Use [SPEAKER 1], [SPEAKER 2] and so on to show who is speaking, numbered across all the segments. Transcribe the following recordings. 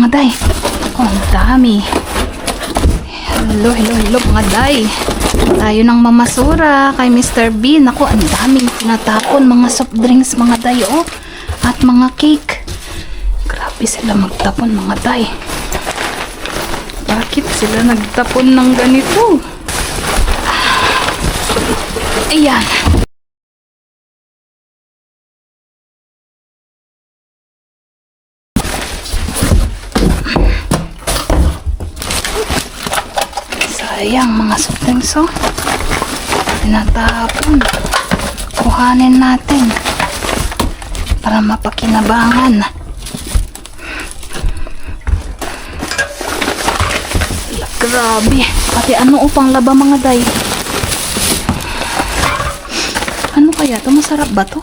[SPEAKER 1] mga day. Oh, ang dami. Hello, hello, hello mga day. Tayo ng mamasura kay Mr. Bean. Ako, ang daming tinatapon. Mga soft drinks mga day, oh. At mga cake. Grabe sila magtapon mga day. Bakit sila nagtapon ng ganito? Ayan. Sayang mga soft drinks, oh. Tinatapon. Kuhanin natin para mapakinabangan. Grabe. Pati ano upang laba mga day. Ano kaya ito? Masarap ba ito?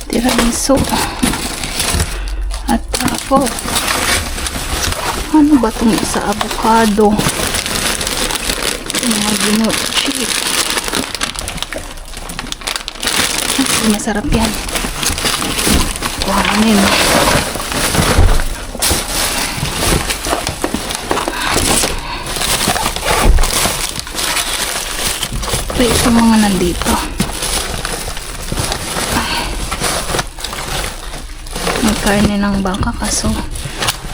[SPEAKER 1] Tiramisu. At truffle. Ano ba itong isa? Avocado. Mga ginuchi. Ay, masarap yan. Kuhanin. Ito mga nandito. May karne ng baka kaso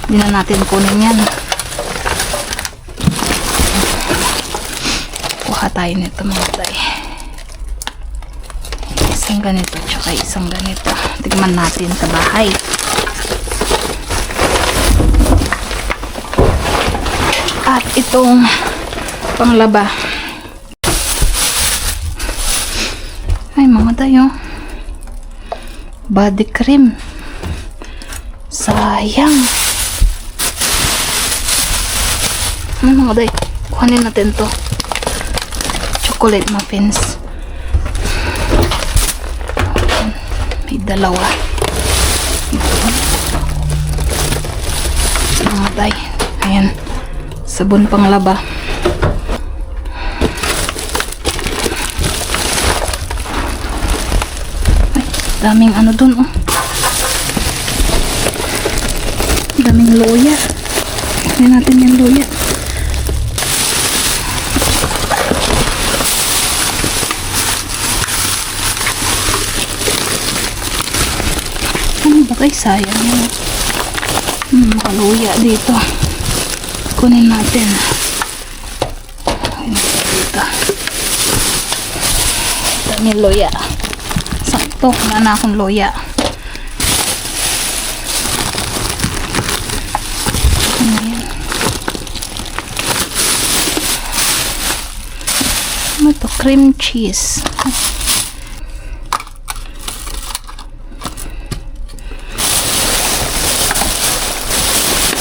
[SPEAKER 1] hindi na natin kunin yan. Kuha tayo nito mga tay. Isang ganito tsaka isang ganito. Tignan natin sa bahay. At itong panglaba. Ay mga tayo, body cream. Sayang. Ano mga day, kuhanin natin to. Chocolate muffins. May dalawa. Mga day, ayan, sabon panglaba. Daming ano dun, oh. Daming loya. Hindi natin yung loya. Ano ba kayo? Sayang yun. Makaluya dito. Kunin natin. Dito. Daming loya. Sakto, wala na akong loya. Ayan. Ano to? Cream cheese.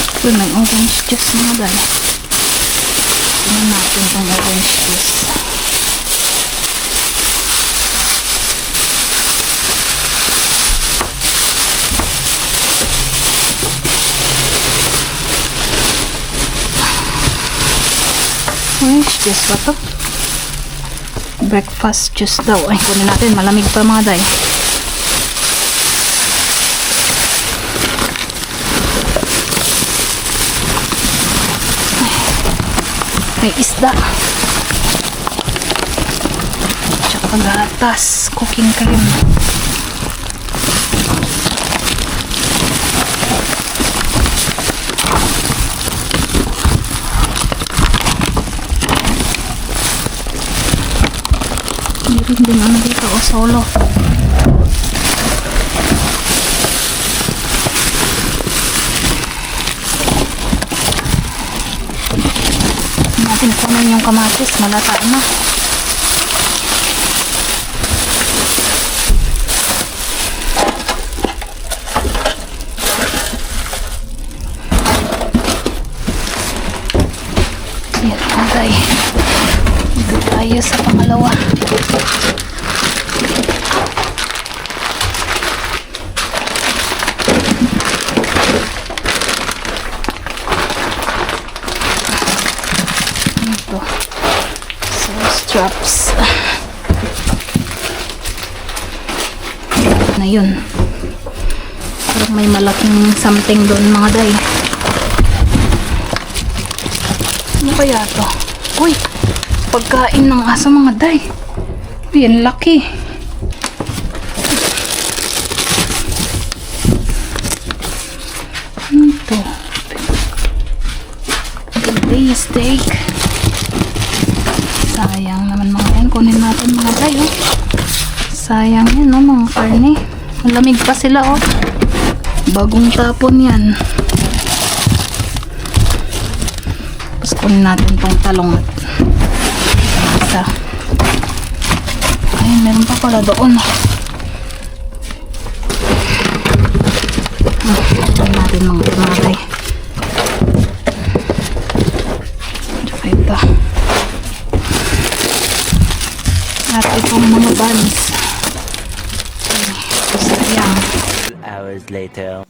[SPEAKER 1] Ito may orange juice mga dahil. Tignan natin itong orange juice. Orange juice ba to? Breakfast juice daw. Ay, kunin natin. Malamig pa mga day. May isda. Tsaka gatas. Cooking cream. Meron din ano dito, o solo. Natin kunin yung kamatis, malata na. Yan, okay. Dito tayo sa pangalawa. Ito. So, straps. Na yun. Parang may malaking something doon mga day. Ano kaya to? Uy, pagkain ng aso mga day. Uy, ang laki. Ano to? Filet steak. Sayang naman mga yan. Kunin natin mga day, oh. Sayang yan, no, mga karne. Malamig pa sila, oh. Bagong tapon yan. Tapos kunin natin tong talong. Isa. Ay, meron pa pala doon. Kunin natin mga day. Tsaka ito. At itong mga buns. Sayang.
[SPEAKER 2] Hours later.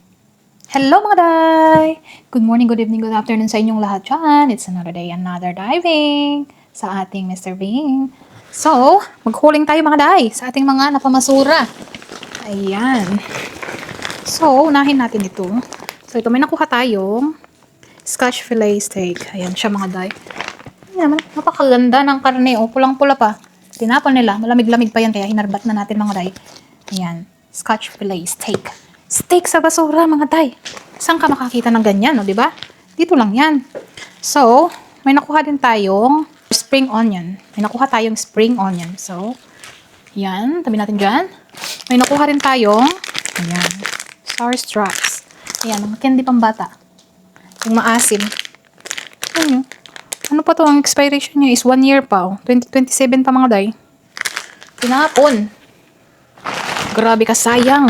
[SPEAKER 1] Hello mga day! Good morning, good evening, good afternoon sa inyong lahat dyan. It's another day, another diving sa ating Mr. Bing. So, maghuling tayo mga day sa ating mga napamasura. Ayan. So, unahin natin ito. So, ito may nakuha tayong Scotch fillet steak. Ayan siya mga day. Ayan, napakaganda ng karne. O, pulang-pula pa. Tinapon nila. Malamig-lamig pa yan kaya hinarbat na natin mga day. Ayan. Scotch fillet steak. Steak sa basura, mga tay. Saan ka makakita ng ganyan, no, di ba? Dito lang yan. So, may nakuha din tayong spring onion. May nakuha tayong spring onion. So, yan. Tabi natin dyan. May nakuha rin tayong, ayan, sour straws. Ayan, mga candy pambata. Yung maasim. Ano? Ano pa to? Ang expiration niya is 1 year pa. Oh. 2027 pa mga day. Tinapon. Grabe ka, sayang.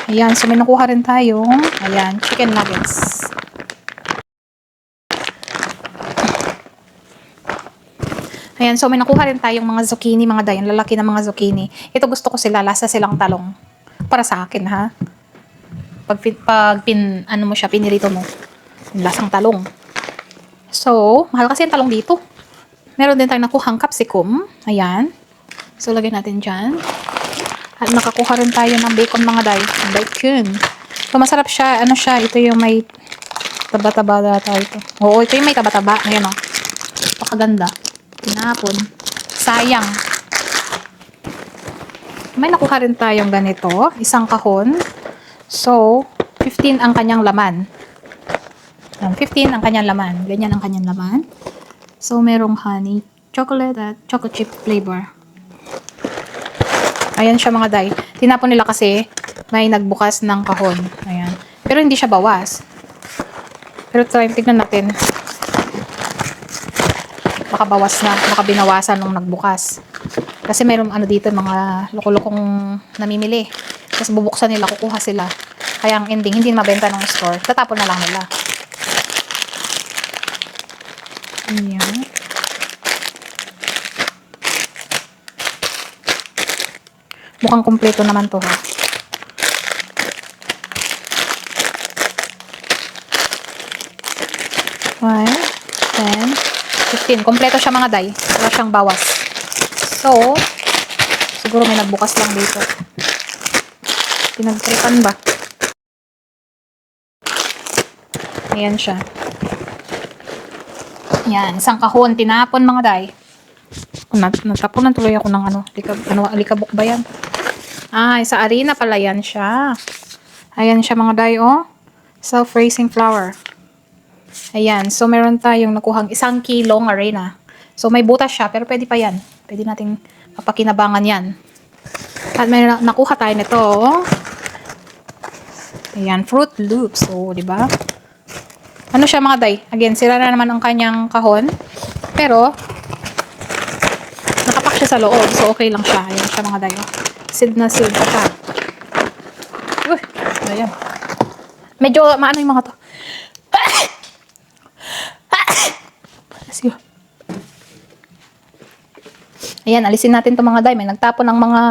[SPEAKER 1] Ayan, so may nakuha rin tayong, ayan, chicken nuggets. Ayan, so may nakuha rin tayong mga zucchini, mga day, ang lalaki ng mga zucchini. Ito gusto ko sila, lasa silang talong. Para sa akin, ha? Ano mo siya, pinirito mo. Lasang talong. So, mahal kasi yung talong dito. Meron din tayong nakuhang capsicum. Ayan. So, lagay natin dyan. At nakakuha rin tayo ng bacon mga day. Bacon. So, masarap siya. Ano siya? Ito yung may taba-taba data ito. Oo, ito yung may taba-taba. Ayan o. Pakaganda. Tinapon. Sayang. May nakuha rin tayong ganito. Isang kahon. So, 15 ang kanyang laman. 15 ang kanyang laman. Ganyan ang kanyang laman. So, merong honey, chocolate at chocolate chip flavor. Ayan siya mga day. Tinapon nila kasi may nagbukas ng kahon. Ayan. Pero hindi siya bawas. Pero tignan natin. Baka bawas na. Baka binawasan nung nagbukas. Kasi mayroong ano dito, mga loko-lokong namimili. Tapos bubuksan nila, kukuha sila. Kaya ang ending, hindi mabenta ng store. Tatapon na lang nila. Ayan. Mukhang kumpleto naman to, ha. Five, 10, 15. Kumpleto siya mga day. Wala siyang bawas. So, siguro may nagbukas lang dito. Pinagtripan ba? Ayan siya. Yan, isang kahon, tinapon mga day. Natapunan tuloy ako ng alikabok ba yan? Sa arena pala yan siya. Ayan siya mga day, oh. Self-raising flour. Ayan, so meron tayong nakuhang 1 kilong arena. So may butas siya, pero pwede pa yan. Pwede nating mapakinabangan yan. At may nakuha tayo nito, oh. Ayan, Fruit Loops. So, di ba? Ano siya mga day? Again, sira na naman ang kanyang kahon. Pero, nakapak siya sa loob. So, okay lang siya. Ayan siya mga day. Sealed na sealed pa siya. Uy, ayan. Medyo, maano yung mga to. Ayan, alisin natin to mga day. May nagtapon ng mga,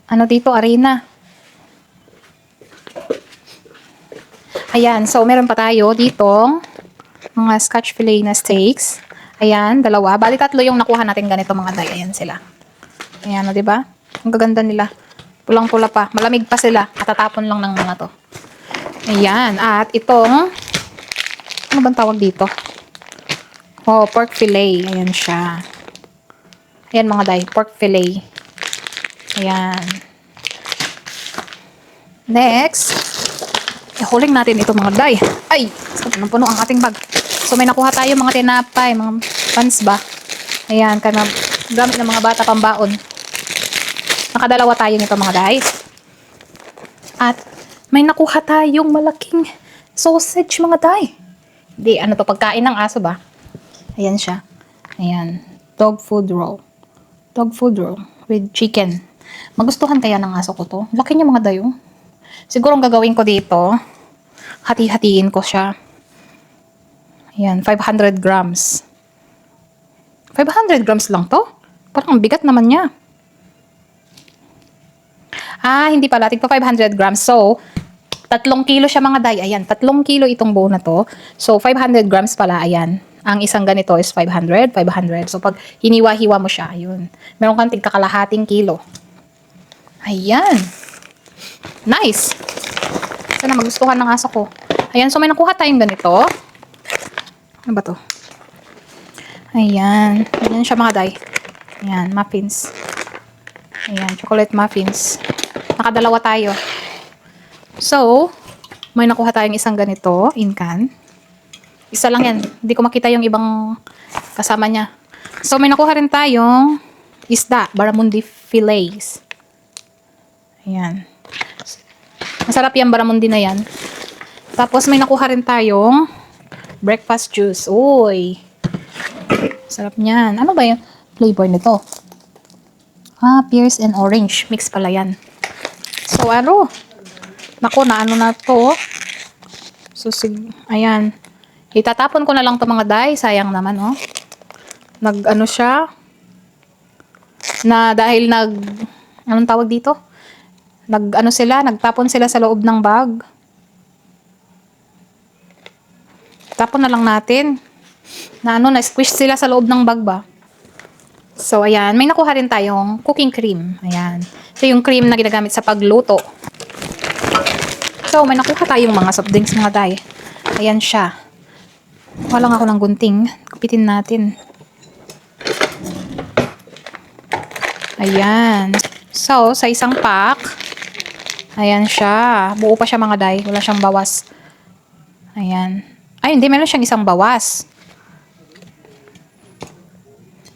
[SPEAKER 1] ano dito, arena. Ayan, so meron pa tayo ditong mga scotch fillet na steaks. Ayan, 2. Bali 3 yung nakuha natin ganito mga day. Ayan sila. Ayan, o, diba? Ang gaganda nila. Pulang-pula pa. Malamig pa sila. Katatapon lang ng mga to. Ayan. At itong, ano bang tawag dito? Oh, pork fillet. Ayan siya. Ayan mga day. Pork fillet. Ayan. Next, ihuling natin ito mga day. Ay! Punong-puno ang ating bag. So, may nakuha tayo mga tinapay, mga pans ba? Ayan, gamit ng mga bata pambaon. Nakadalawa tayo nito mga day. At, may nakuha tayong malaking sausage mga day. Hindi, ano to, pagkain ng aso ba? Ayan siya. Ayan. Dog food roll. Dog food roll with chicken. Magustuhan kaya ng aso ko to? Laki niya mga day, oh. Siguro ang gagawin ko dito, hati-hatiin ko siya. Ayan, 500 grams. 500 grams lang to? Parang ang bigat naman niya. Ah, hindi pala. Tigpa 500 grams. So, 3 kilo siya mga day. Ayan, 3 kilo itong buo na to. So, 500 grams pala. Ayan. Ang isang ganito is 500, 500. So, pag hiniwa-hiwa mo siya, ayun. Meron kang tigkakalahating kilo. Ayan. Nice. Sana magustuhan ng aso ko. Ayan, so may nakuha tayong ganito. Ano ba to? Ayan. Ayan siya mga day. Ayan, muffins. Ayan, chocolate muffins. Nakadalawa tayo. So, may nakuha tayong isang ganito, in can. Isa lang yan. Hindi ko makita yung ibang kasama niya. So, may nakuha rin tayong isda, barramundi fillets. Ayan. Masarap yung barramundi na yan. Tapos, may nakuha rin tayong breakfast juice. Uy. Sarap niyan. Ano ba yung flavor nito? Ah, pears and orange. Mix pala yan. So, ano? Naku, na ano na to. So, ayan. Itatapon ko na lang to mga day. Sayang naman, oh. Nag-ano siya. Dahil anong tawag dito? Nagtapon sila sa loob ng bag. Tapon na lang natin. Na-squish sila sa loob ng bag ba? So, ayan. May nakuha rin tayong cooking cream. Ayan. Ito yung cream na ginagamit sa pagluto. So, may nakuha tayong mga soft drinks mga day. Ayan siya. Wala lang ako ng gunting. Kupitin natin. Ayan. So, sa isang pack, ayan siya. Buo pa siya mga day. Wala siyang bawas. Ayan. Ay, hindi. Meron siyang isang bawas.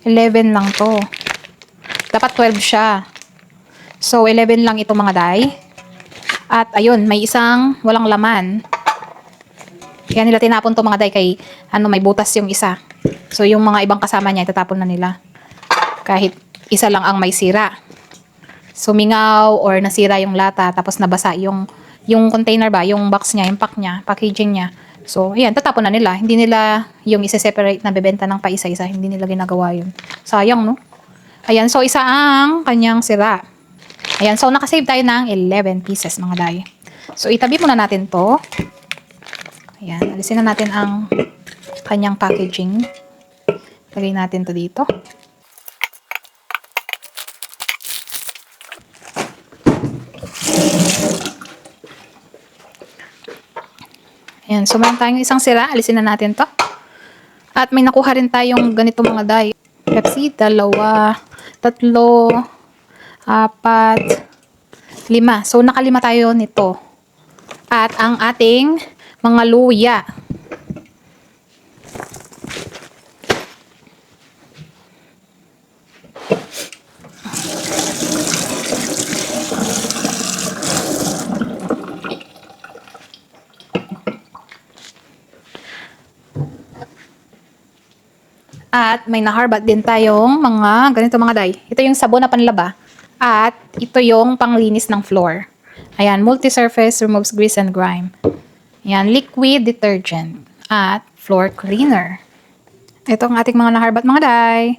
[SPEAKER 1] 11 lang to. Dapat 12 siya. So, 11 lang ito mga day. At, ayun, may isang walang laman. Kaya nila tinapon to mga day kay, may butas yung isa. So, yung mga ibang kasama niya, itatapon na nila. Kahit isa lang ang may sira. Sumingaw or nasira yung lata, tapos nabasa yung container ba, yung box niya, yung pack niya, packaging niya. So, ayan, tatapon na nila. Hindi nila yung isa-separate na bebenta ng paisa-isa. Hindi nila ginagawa yun. Sayang, no? Ayan, so isa ang kanyang sira. Ayan, so nakasave tayo ng 11 pieces, mga day. So, itabi muna natin to. Ayan, alisin na natin ang kanyang packaging. Lagay natin to dito. Ayan, so meron tayong isang sira. Alisin na natin to. At may nakuha rin tayong ganito mga day. Pepsi, 2, 3, 4, 5. So, nakalima tayo nito. At ang ating mga luya. At may naharbat din tayong mga ganito mga day. Ito yung sabon na panlaba. At ito yung panglinis ng floor. Ayan, multi-surface removes grease and grime. Ayan, liquid detergent. At floor cleaner. Ito ang ating mga naharbat mga day.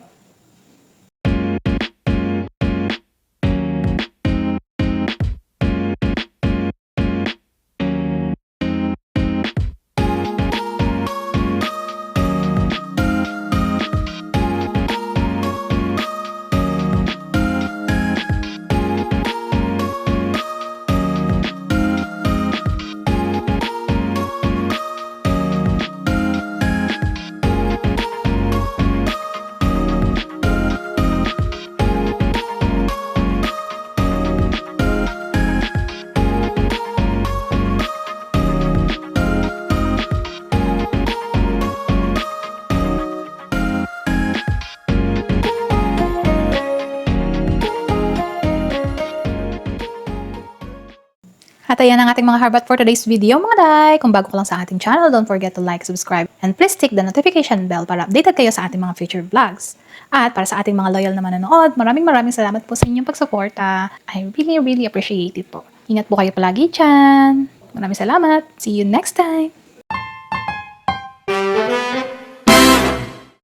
[SPEAKER 3] At ayan ang ating mga harbat for today's video mga day. Kung bago ka lang sa ating channel, don't forget to like, subscribe, and please click the notification bell para updated kayo sa ating mga future vlogs. At para sa ating mga loyal na manonood, maraming salamat po sa inyong pagsuporta. I really appreciate it po. Ingat po kayo palagi dyan. Maraming salamat. See you next time.